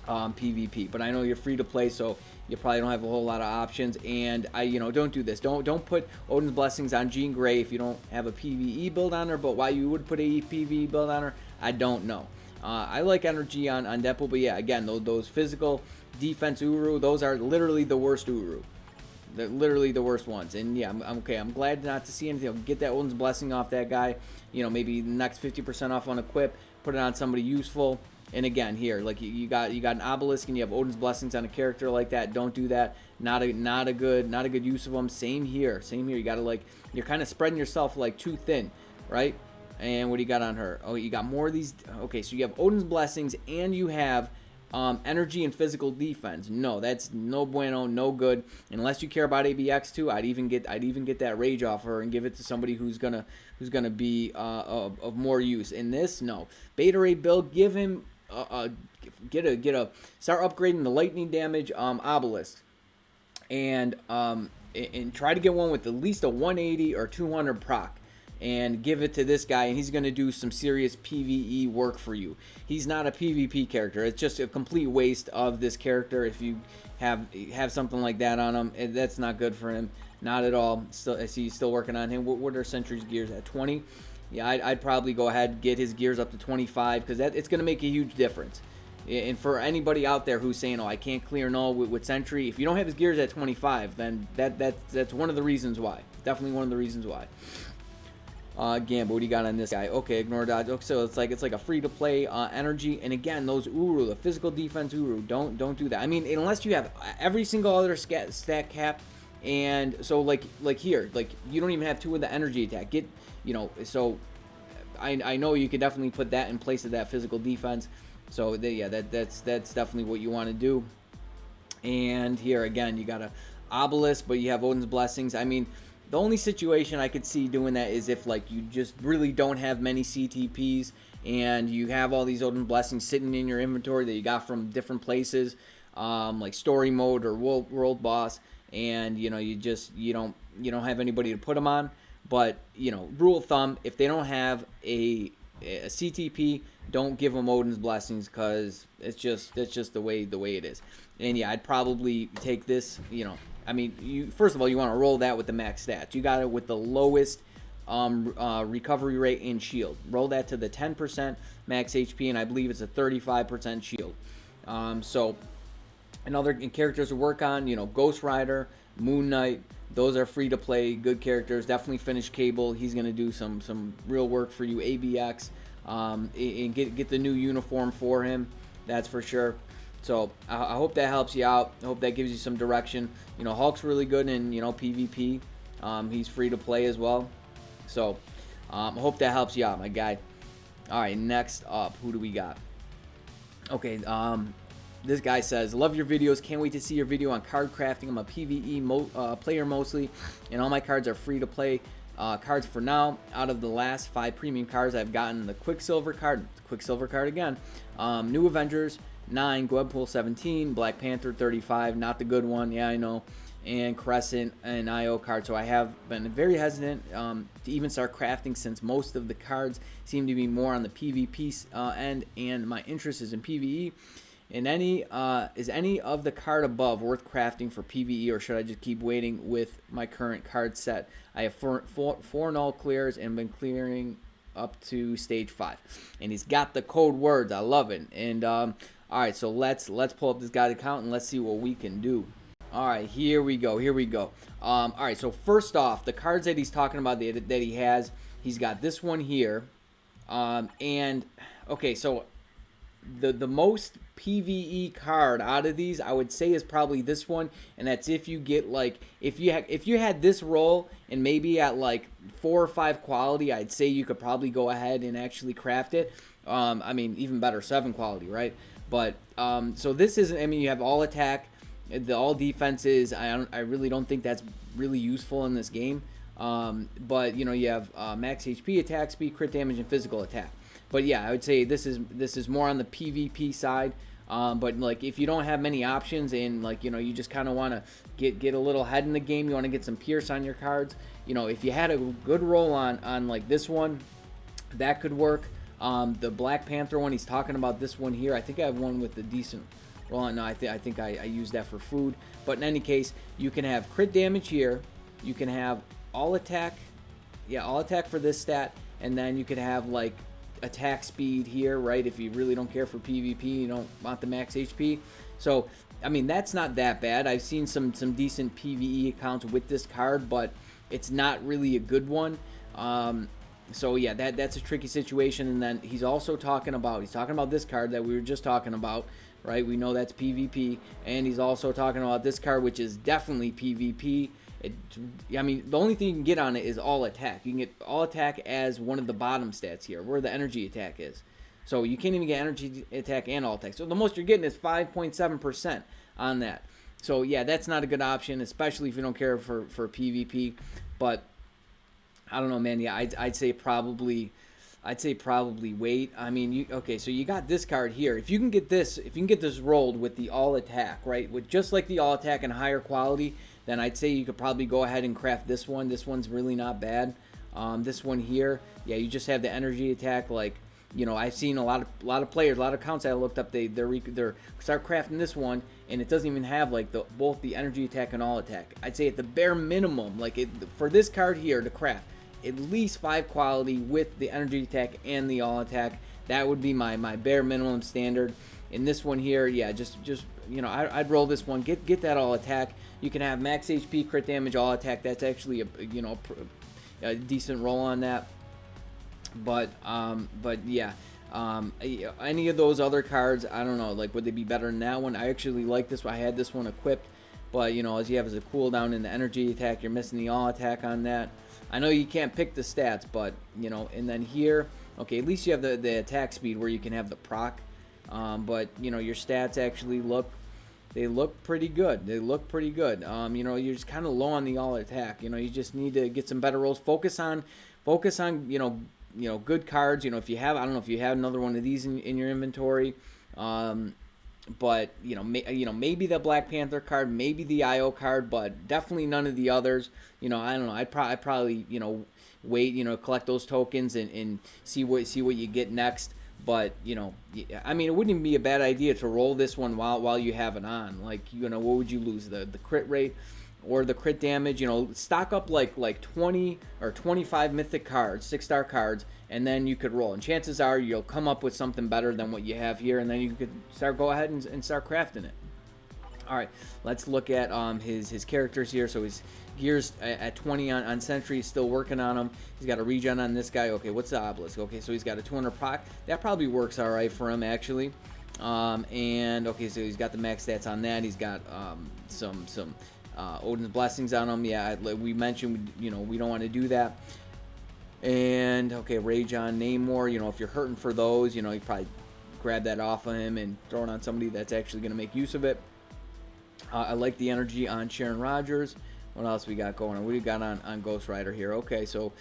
PvP. But I know you're free to play, so you probably don't have a whole lot of options. And don't do this. Don't put Odin's blessings on Jean Grey if you don't have a PvE build on her. But why you would put a PvE build on her, I don't know. I like energy on Deadpool, but yeah, again, those physical defense Uru, those are literally the worst Uru. They're literally the worst ones. And yeah, I'm okay. I'm glad not to see anything. Get that Odin's blessing off that guy. Maybe the next 50% off on equip. Put it on somebody useful. And again, here, like you got an obelisk and you have Odin's blessings on a character like that. Don't do that. Not a good use of them. Same here. You got to you're kind of spreading yourself like too thin, right? And what do you got on her? Oh, you got more of these. Okay, so you have Odin's blessings and you have energy and physical defense. No, that's no bueno, no good. Unless you care about ABX too, I'd even get that rage off her and give it to somebody who's gonna be of more use. In this, no. Beta Ray build, give him start upgrading the lightning damage obelisk, and try to get one with at least a 180 or 200 proc. And give it to this guy, and he's going to do some serious PvE work for you. He's not a PvP character. It's just a complete waste of this character if you have something like that on him. That's not good for him. Not at all. Still, I see he's still working on him. What are Sentry's gears at? 20? Yeah, I'd probably go ahead and get his gears up to 25 because it's going to make a huge difference. And for anybody out there who's saying, oh, I can't clear Null with Sentry, if you don't have his gears at 25, then that's one of the reasons why. Definitely one of the reasons why. Gambit, what do you got on this guy? Okay, ignore dodge. Okay, so it's like a free-to-play energy. And again, those Uru, the physical defense Uru, don't do that. I mean, unless you have every single other stat cap, and so like here, like you don't even have 2 of the energy attack. So I know you could definitely put that in place of that physical defense. So yeah, that's definitely what you want to do. And here again, you got a obelisk, but you have Odin's blessings. I mean, the only situation I could see doing that is if like you just really don't have many CTPs and you have all these Odin blessings sitting in your inventory that you got from different places, like story mode or world boss, and you don't have anybody to put them on. But rule of thumb, if they don't have a CTP, don't give them Odin's blessings because it's just the way it is. And yeah, I'd probably take this. I mean, first of all, you want to roll that with the max stats. You got it with the lowest recovery rate and shield. Roll that to the 10% max HP, and I believe it's a 35% shield. So, and other characters to work on, Ghost Rider, Moon Knight, those are free to play, good characters. Definitely finish Cable. He's going to do some real work for you. ABX, and get the new uniform for him. That's for sure. So I hope that helps you out. I hope that gives you some direction. Hulk's really good in PvP. He's free to play as well. So I hope that helps you out, my guy. All right, next up, who do we got? Okay, this guy says, love your videos. Can't wait to see your video on card crafting. I'm a PvE player mostly, and all my cards are free to play cards for now. Out of the last 5 premium cards, I've gotten the Quicksilver card again, New Avengers 9, Gwenpool 17, Black Panther 35, not the good one, yeah, I know, and Crescent and IO card. So I have been very hesitant to even start crafting since most of the cards seem to be more on the PvP end, and my interest is in PvE. And is any of the card above worth crafting for PvE, or should I just keep waiting with my current card set? I have four Null clears and been clearing up to stage 5. And he's got the code words. I love it. And all right, so let's pull up this guy's account and let's see what we can do. All right, here we go. All right, so first off, the cards that he's talking about that he has, he's got this one here. And okay, so the most PvE card out of these, I would say, is probably this one, and that's if you get like if you had this roll and maybe at like 4 or 5 quality, I'd say you could probably go ahead and actually craft it. I mean, even better, 7 quality, right? But so this isn't. I mean, you have all attack, the all defenses. I really don't think that's really useful in this game. But you know, you have max HP, attack speed, crit damage, and physical attack. But yeah, I would say this is more on the PvP side. But like if you don't have many options and like you know you just kind of want to get a little ahead in the game, you want to get some pierce on your cards. You know, if you had a good roll on like this one, that could work. The Black Panther one, he's talking about this one here. I think I have one with a decent roll on. No, I think I use that for food. But in any case, you can have crit damage here. You can have all attack. Yeah, all attack for this stat. And then you could have like attack speed here, right? If you really don't care for PvP, you don't want the max HP. So, I mean, that's not that bad. I've seen some decent PvE accounts with this card, but it's not really a good one. So yeah, that's a tricky situation. And then he's talking about this card that we were just talking about, right? We know that's PvP, and he's also talking about this card, which is definitely PvP. I mean, the only thing you can get on it is all attack. You can get all attack as one of the bottom stats here, where the energy attack is. So you can't even get energy attack and all attack. So the most you're getting is 5.7% on that. So yeah, that's not a good option, especially if you don't care for PvP. But I don't know, man. Yeah, I'd say probably wait. I mean, okay, so you got this card here. If you can get this rolled with the all attack, right, with just like the all attack and higher quality, then I'd say you could probably go ahead and craft this one. This one's really not bad. This one here, yeah, you just have the energy attack. Like, you know, I've seen a lot of players, a lot of accounts I looked up. They start crafting this one, and it doesn't even have like both the energy attack and all attack. I'd say at the bare minimum, like for this card here to craft, at least 5 quality with the energy attack and the all attack. That would be my bare minimum standard. In this one here, yeah, just you know, I'd roll this one. Get that all attack. You can have max HP, crit damage, all attack. That's actually a decent roll on that. But yeah, any of those other cards, I don't know. Like, would they be better than that one? I actually like this one. I had this one equipped, but you know, as you have as a cooldown in the energy attack, you're missing the all attack on that. I know you can't pick the stats, but you know, and then here, okay, at least you have the attack speed where you can have the proc. But you know, your stats actually look pretty good. They look pretty good. You know, you're just kind of low on the all attack. You know, you just need to get some better rolls. Focus on you know good cards. You know, if you have, I don't know if you have another one of these in your inventory. But you know, maybe the Black Panther card, maybe the IO card, but definitely none of the others. You know, I don't know. I'd probably you know wait. You know, collect those tokens and see what you get next. But you know, I mean, it wouldn't even be a bad idea to roll this one while you have it on. Like, you know, what would you lose, the crit rate or the crit damage? You know, stock up like 20 or 25 mythic cards, 6-star cards, and then you could roll. And chances are you'll come up with something better than what you have here, and then you could go ahead and start crafting it. All right, let's look at his characters here. So his gears at 20 on Sentry, he's still working on him. He's got a regen on this guy. Okay, what's the obelisk? Okay, so he's got a 200 proc. That probably works all right for him, actually. And okay, so he's got the max stats on that. He's got some Odin's blessings on him. Yeah, we mentioned, you know, we don't want to do that. And okay, rage on Namor. You know, if you're hurting for those, you know, you probably grab that off of him and throw it on somebody that's actually going to make use of it. I like the energy on Sharon Rogers. What else we got going on? What do you got on Ghost Rider here? Okay, so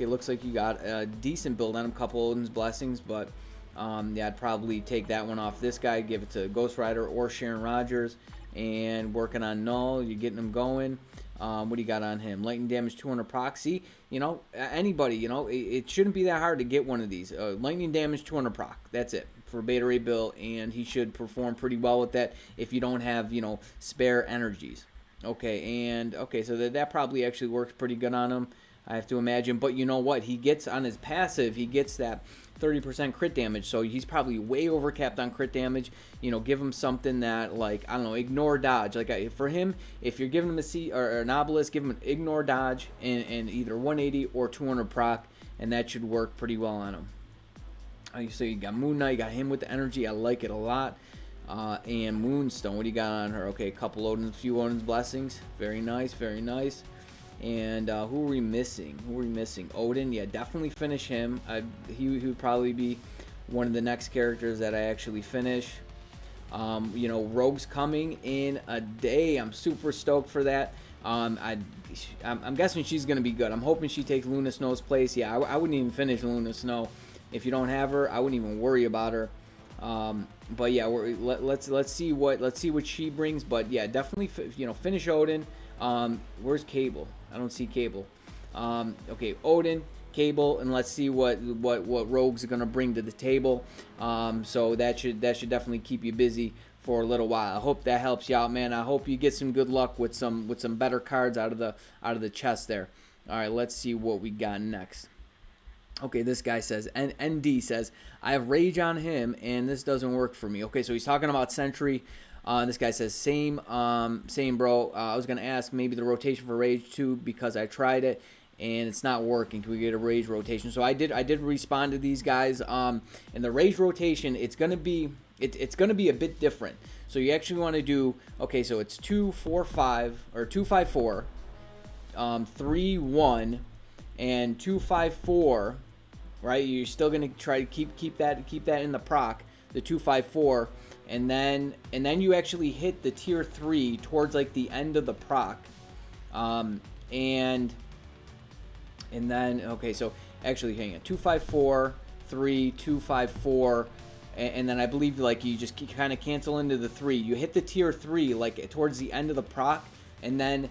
looks like you got a decent build on him, couple Odin's blessings, but yeah, I'd probably take that one off this guy, give it to Ghost Rider or Sharon Rogers, and working on Null, you're getting him going. What do you got on him? Lightning damage, 200 proxy. You know, anybody, you know, it shouldn't be that hard to get one of these. Lightning damage, 200 proc. That's it for Beta Ray Bill, and he should perform pretty well with that if you don't have, you know, spare energies. Okay, and okay, so that probably actually works pretty good on him, I have to imagine. But you know what? He gets on his passive, he gets that 30% crit damage, so he's probably way overcapped on crit damage. You know, give him something that, like, I don't know, ignore dodge. Like, for him, if you're giving him a C or an obelisk, give him an ignore dodge and either 180 or 200 proc, and that should work pretty well on him. So you got Moon Knight, you got him with the energy. I like it a lot. And Moonstone, what do you got on her? Okay, a couple Odins, a few Odin's blessings. Very nice, very nice. And who are we missing? Who are we missing? Odin, yeah, definitely finish him. He would probably be one of the next characters that I actually finish. You know, Rogue's coming in a day. I'm super stoked for that. I'm guessing she's going to be good. I'm hoping she takes Luna Snow's place. Yeah, I wouldn't even finish Luna Snow. If you don't have her, I wouldn't even worry about her. But yeah, let's see what she brings. But yeah, definitely finish Odin. Where's Cable? I don't see Cable. Okay, Odin, Cable, and let's see what Rogue's gonna bring to the table. So that should definitely keep you busy for a little while. I hope that helps you out, man. I hope you get some good luck with some better cards out of the chest there. All right, let's see what we got next. Okay, this guy says, ND says, I have Rage on him, and this doesn't work for me. Okay, so he's talking about Sentry. This guy says, same, bro. I was going to ask maybe the rotation for Rage too, because I tried it, and it's not working. Can we get a Rage rotation? So I did respond to these guys. And the Rage rotation, it's going to be a bit different. So you actually want to do, okay, so it's 2-4-5, or 2-5-4, 3-1, and 2-5-4. Right, you're still gonna try to keep that in the proc, the 2-5-4, and then you actually hit the tier 3 towards like the end of the proc, and then okay, so actually hang on, 2-5-4, 3, 2-5-4, and then I believe like you just kind of cancel into the 3. You hit the tier 3 like towards the end of the proc, and then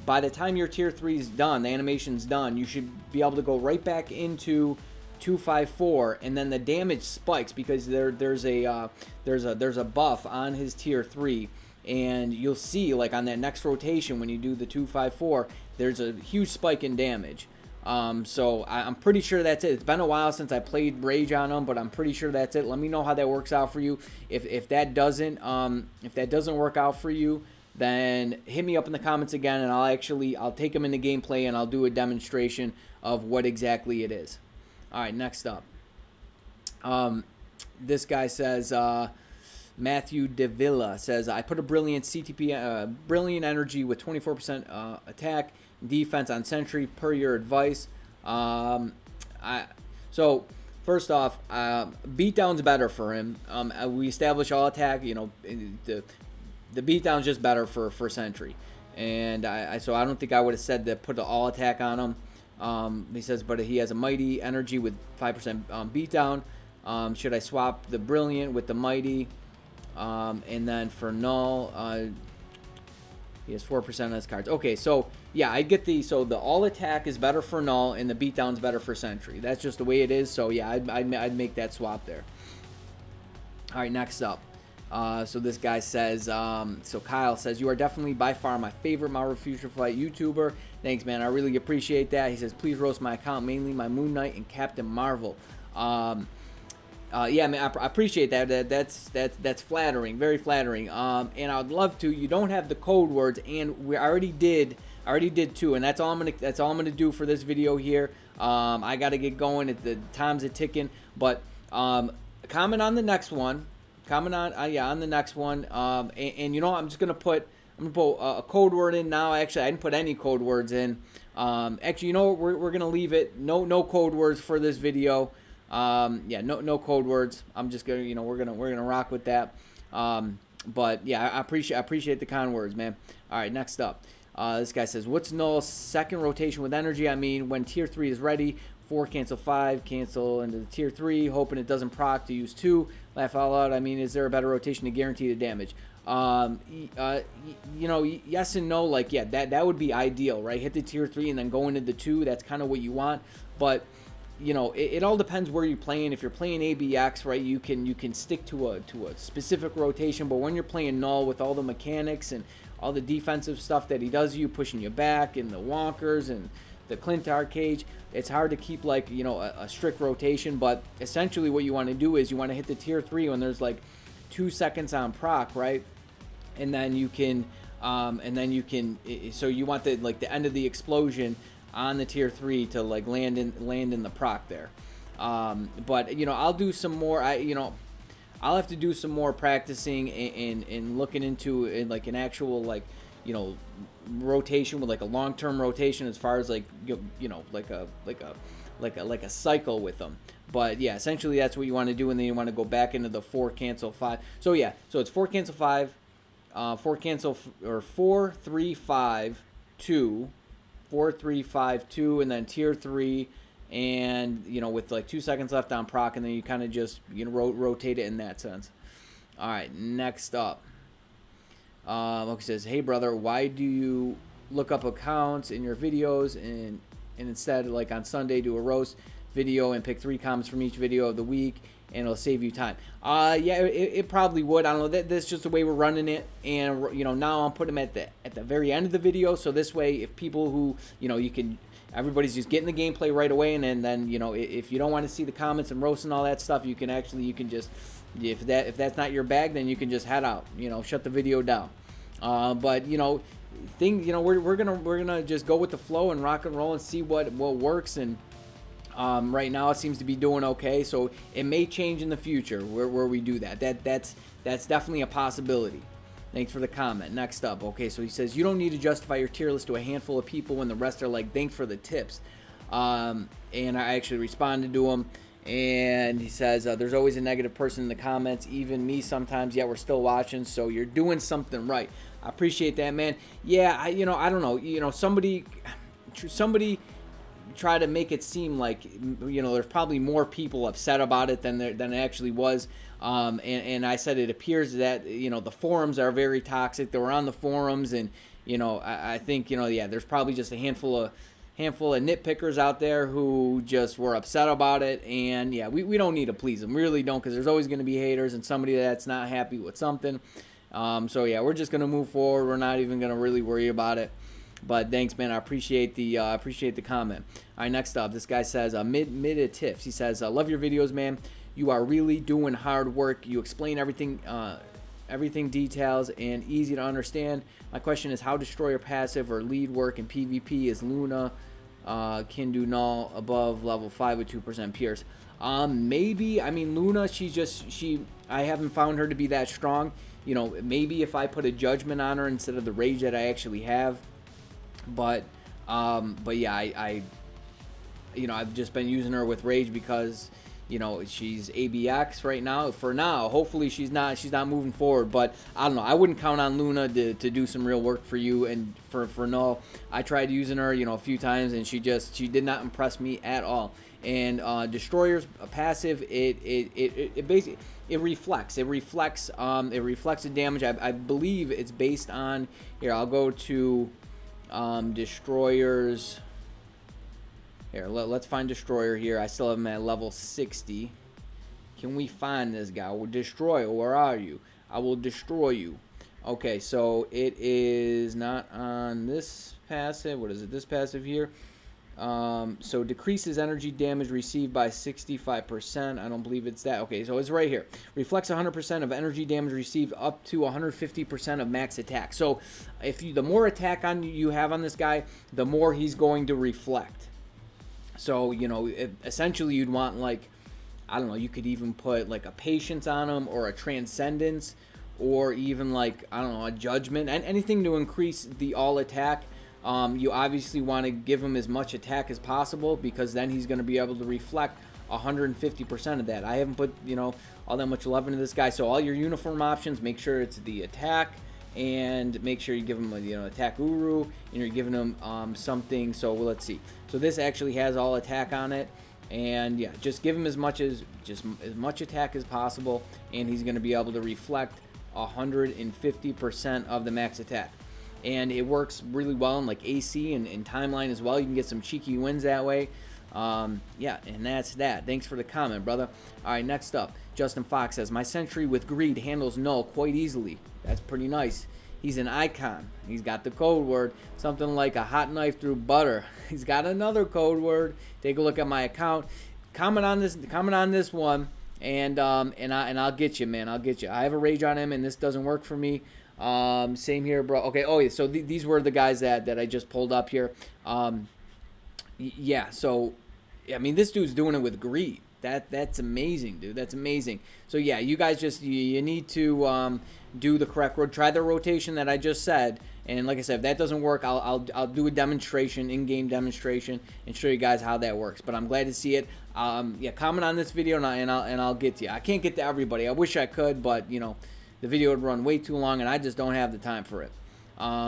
by the time your tier 3 is done, the animation's done, you should be able to go right back into 2-5-4, and then the damage spikes because there's a buff on his tier 3, and you'll see like on that next rotation when you do the 2-5-4, there's a huge spike in damage. So I'm pretty sure that's it. It's been a while since I played Rage on him, but I'm pretty sure that's it. Let me know how that works out for you. If that doesn't work out for you, then hit me up in the comments again, and I'll take them into gameplay and I'll do a demonstration of what exactly it is. All right, next up. This guy says, Matthew DeVilla says, I put a brilliant CTP, brilliant energy with 24% attack defense on Sentry per your advice. So first off, beatdown's better for him. We established all attack. You know, the beatdown's just better for Sentry, and so I don't think I would have said that put the all attack on him. He says, but he has a mighty energy with 5% beatdown. Should I swap the brilliant with the mighty? And then for Null, he has 4% on his cards. Okay, so yeah, I get so the all attack is better for Null and the beatdown's better for Sentry. That's just the way it is. So yeah, I'd make that swap there. All right, next up. So this guy says, so Kyle says, you are definitely by far my favorite Marvel Future Fight YouTuber. Thanks, man. I really appreciate that. He says, please roast my account, mainly my Moon Knight and Captain Marvel. Yeah, man, I appreciate that. That's flattering, very flattering. And I would love to. You don't have the code words, and we already did too. And that's all I'm gonna do for this video here. I gotta get going. The time's a ticking. But comment on the next one. Comment on on the next one. And you know, I'm gonna put a code word in now. Actually, I didn't put any code words in. Actually, you know what? We're gonna leave it. No code words for this video. Yeah, no code words. I'm just gonna, you know, we're gonna rock with that. But yeah, I appreciate the kind words, man. All right, next up, this guy says, what's Null's second rotation with energy? I mean, when tier 3 is ready, 4 cancel 5, cancel into the tier 3, hoping it doesn't proc to use 2. Laugh out loud. I mean, is there a better rotation to guarantee the damage? You know, yes and no. Like, yeah, that would be ideal, right? Hit the tier 3 and then go into the 2. That's kind of what you want. But you know, it all depends where you're playing. If you're playing ABX, right, you can stick to a specific rotation. But when you're playing Null with all the mechanics and all the defensive stuff that he does, you pushing you back and the wonkers and the Clintar cage, it's hard to keep, like, you know, a strict rotation. But essentially what you want to do is you want to hit the tier 3 when there's like 2 seconds on proc, right? And then you can so you want the end of the explosion on the tier 3 to like land in the proc there. But you know, I'll do some more. I'll have to do some more practicing and looking into like an actual like, you know, rotation with like a long-term rotation as far as like you know like a cycle with them. But yeah, essentially that's what you want to do, and then you want to go back into the 4 cancel 5. So yeah, so it's 4 cancel 5, 4 cancel or 4 3 5 2, 4 3 5 2, and then tier 3, and you know with like 2 seconds left on proc, and then you kind of just, you know, rotate it in that sense. All right, next up. It says, hey brother, why do you look up accounts in your videos and instead like on Sunday do a roast video and pick 3 comments from each video of the week, and it'll save you time? Yeah, it probably would. I don't know. That's just the way we're running it, and you know now I'm putting them at the very end of the video, so this way if people who, you know, everybody's just getting the gameplay right away, and then you know if you don't want to see the comments and roast and all that stuff, you can just, if that's not your bag, then you can just head out, you know, shut the video down. But you know, we're gonna just go with the flow and rock and roll and see what works, and right now it seems to be doing okay, so it may change in the future where we do that. That's definitely a possibility. Thanks for the comment. Next up, okay, so he says, you don't need to justify your tier list to a handful of people when the rest are like, thanks for the tips. And I actually responded to him, and he says, there's always a negative person in the comments, even me sometimes, yet we're still watching, so you're doing something right. I appreciate that, man. Yeah, I don't know, you know, somebody try to make it seem like, you know, there's probably more people upset about it than it actually was. And I said it appears that, you know, the forums are very toxic. They were on the forums, and you know, I think, you know, yeah, there's probably just a handful of nitpickers out there who just were upset about it, and yeah, we don't need to please them. We really don't, because there's always going to be haters and somebody that's not happy with something. So yeah, we're just going to move forward. We're not even going to really worry about it. But thanks, man. I appreciate the comment. All right, next up, this guy says, mid tiffs. He says, love your videos, man. You are really doing hard work. You explain everything details and easy to understand. My question is, how destroyer passive or lead work in PvP is Luna can do Null above level 5 with 2% pierce? Maybe. I mean, Luna, I haven't found her to be that strong. You know, maybe if I put a judgment on her instead of the rage that I actually have. But yeah, you know, I've just been using her with rage because, you know, she's ABX right now. For now, hopefully she's not moving forward. But I don't know. I wouldn't count on Luna to do some real work for you and for Null. I tried using her, you know, a few times, and she did not impress me at all. And Destroyer's passive, it basically reflects the damage. I believe it's based on, here, I'll go to Destroyers. Here, let's find Destroyer here. I still have him at level 60. Can we find this guy? Well, Destroyer, where are you? I will destroy you. Okay, so it is not on this passive. What is it? This passive here. So decreases energy damage received by 65%. I don't believe it's that. Okay, so it's right here. Reflects 100% of energy damage received up to 150% of max attack. So if the more attack you have on this guy, the more he's going to reflect. So, you know, essentially you'd want, like, I don't know, you could even put like a patience on him, or a transcendence, or even like, I don't know, a judgment, and anything to increase the all attack. You obviously want to give him as much attack as possible, because then he's going to be able to reflect 150% of that. I haven't put, you know, all that much love into this guy. So all your uniform options, make sure it's the attack, and make sure you give him, you know, attack GOOOO, and you're giving him something. So let's see. So this actually has all attack on it, and yeah, just give him as much attack as possible, and he's going to be able to reflect 150% of the max attack. And it works really well in like AC and timeline as well. You can get some cheeky wins that way. Yeah, and that's that. Thanks for the comment, brother. All right, next up, Justin Fox says, my Sentry with greed handles Null quite easily. That's pretty nice. He's an icon. He's got the code word, something like a hot knife through butter. He's got another code word. Take a look at my account. Comment on this one, and I'll get you, man. I'll get you. I have a rage on him, and this doesn't work for me. Same here, bro. Okay. Oh yeah. So these were the guys that I just pulled up here. Yeah. So, I mean, this dude's doing it with greed. That's amazing, dude. That's amazing. So yeah, you guys just you need to do the correct try the rotation that I just said. And like I said, if that doesn't work, I'll do a demonstration, in-game demonstration, and show you guys how that works. But I'm glad to see it. Yeah, comment on this video and I'll get to you. I can't get to everybody. I wish I could, but you know, the video would run way too long, and I just don't have the time for it.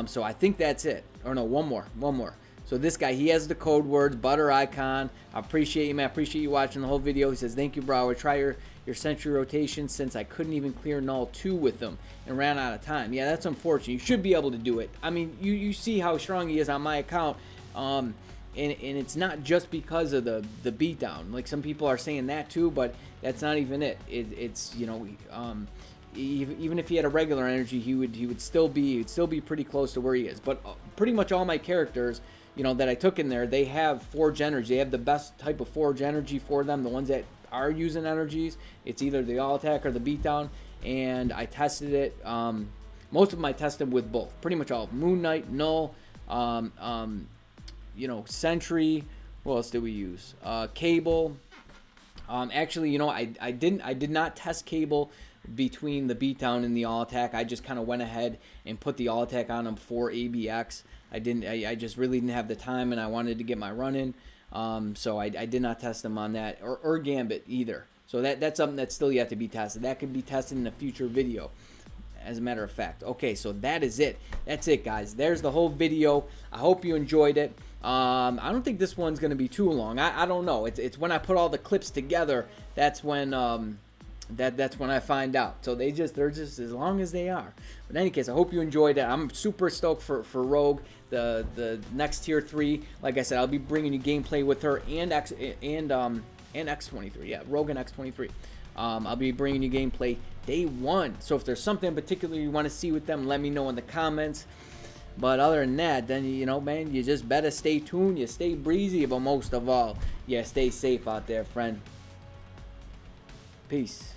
So I think that's it. Or no, one more. So this guy, he has the code words, butter icon. I appreciate you, man. I appreciate you watching the whole video. He says, thank you, bro. I try your Sentry rotation since I couldn't even clear Null 2 with them and ran out of time. Yeah, that's unfortunate. You should be able to do it. I mean, you see how strong he is on my account. And it's not just because of the beatdown. Like, some people are saying that too, but that's not even it. It's, you know, even if he had a regular energy, he would still be pretty close to where he is. But pretty much all my characters, you know, that I took in there, they have forge energy. They have the best type of forge energy for them. The ones that are using energies, it's either the all attack or the beatdown. And I tested it. Most of them I tested with both. Pretty much all. Moon Knight, Null, you know, Sentry. What else did we use? Cable. Actually, you know, I did not test Cable between the beatdown and the all attack. I just kind of went ahead and put the all attack on him for ABX. I just really didn't have the time, and I wanted to get my run in. So I did not test them on that, or Gambit either. So that's something that's still yet to be tested. That could be tested in a future video, as a matter of fact. Okay, so that is it. That's it, guys. There's the whole video. I hope you enjoyed it. I don't think this one's going to be too long. I don't know. It's when I put all the clips together, that's when that's when I find out. So they're just as long as they are. But in any case, I hope you enjoyed it. I'm super stoked for Rogue, the next tier 3. Like I said, I'll be bringing you gameplay with her and X23. Yeah, Rogue and X23. I'll be bringing you gameplay day 1. So if there's something in particular you want to see with them, let me know in the comments. But other than that, then, you know, man, you just better stay tuned. You stay breezy, but most of all, yeah, stay safe out there, friend. Peace.